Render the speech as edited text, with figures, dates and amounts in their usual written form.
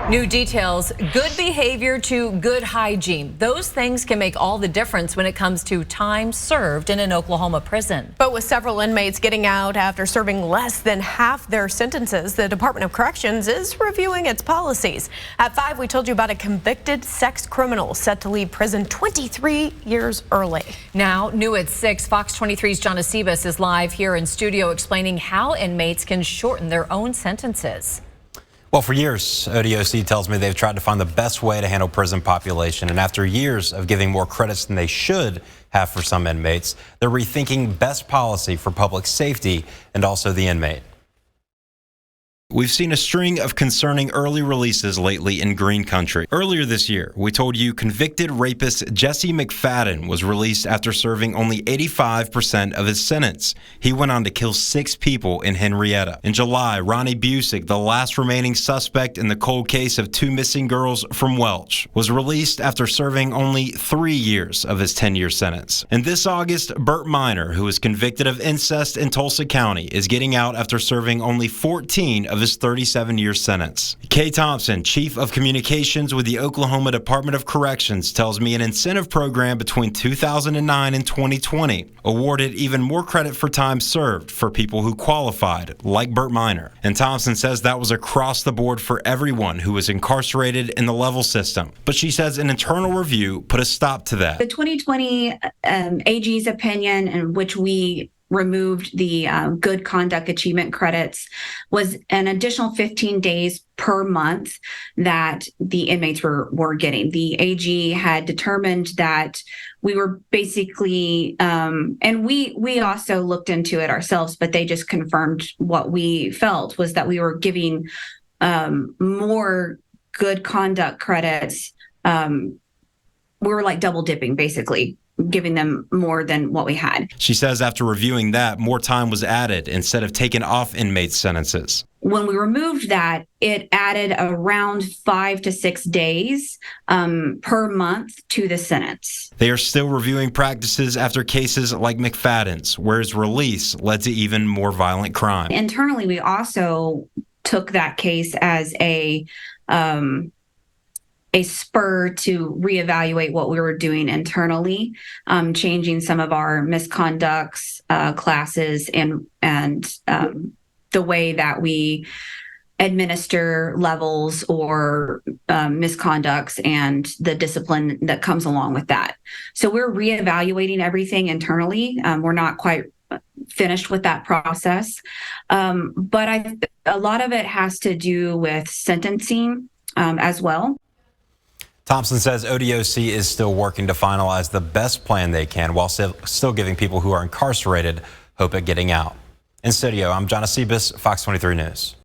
New details, good behavior to good hygiene. Those things can make all the difference when it comes to time served in an Oklahoma prison. But with several inmates getting out after serving less than half their sentences, the Department of Corrections is reviewing its policies. At 5, we told you about a convicted sex criminal set to leave prison 23 years early. Now, new at 6, Fox 23's John Acebus is live here in studio explaining how inmates can shorten their own sentences. Well, for years, ODOC tells me they've tried to find the best way to handle prison population. And after years of giving more credits than they should have for some inmates, they're rethinking best policy for public safety and also the inmate. We've seen a string of concerning early releases lately in Green Country. Earlier this year, we told you convicted rapist Jesse McFadden was released after serving only 85% of his sentence. He went on to kill 6 people in Henrietta. In July, Ronnie Busick, the last remaining suspect in the cold case of 2 missing girls from Welch, was released after serving only 3 years of his 10-year sentence. And this August, Burt Minor, who was convicted of incest in Tulsa County, is getting out after serving only 14 of his 37-year sentence. Kay Thompson, Chief of Communications with the Oklahoma Department of Corrections, tells me an incentive program between 2009 and 2020 awarded even more credit for time served for people who qualified, like Burt Minor. And Thompson says that was across the board for everyone who was incarcerated in the level system. But she says an internal review put a stop to that. The 2020 AG's opinion, in which we removed the good conduct achievement credits, was an additional 15 days per month that the inmates were getting. The AG had determined that we were basically, and we also looked into it ourselves, but they just confirmed what we felt was that we were giving more good conduct credits. We were like double dipping, basically, giving them more than what we had. She says after reviewing that, more time was added instead of taking off inmates' sentences. When we removed that, it added around 5 to 6 days per month to the sentence. They are still reviewing practices after cases like McFadden's, where his release led to even more violent crime. Internally, we also took that case as a spur to reevaluate what we were doing internally, changing some of our misconducts classes and the way that we administer levels or misconducts and the discipline that comes along with that. So we're reevaluating everything internally. We're not quite finished with that process, but a lot of it has to do with sentencing as well. Thompson says ODOC is still working to finalize the best plan they can while still giving people who are incarcerated hope at getting out. In studio, I'm John Acebus, Fox 23 News.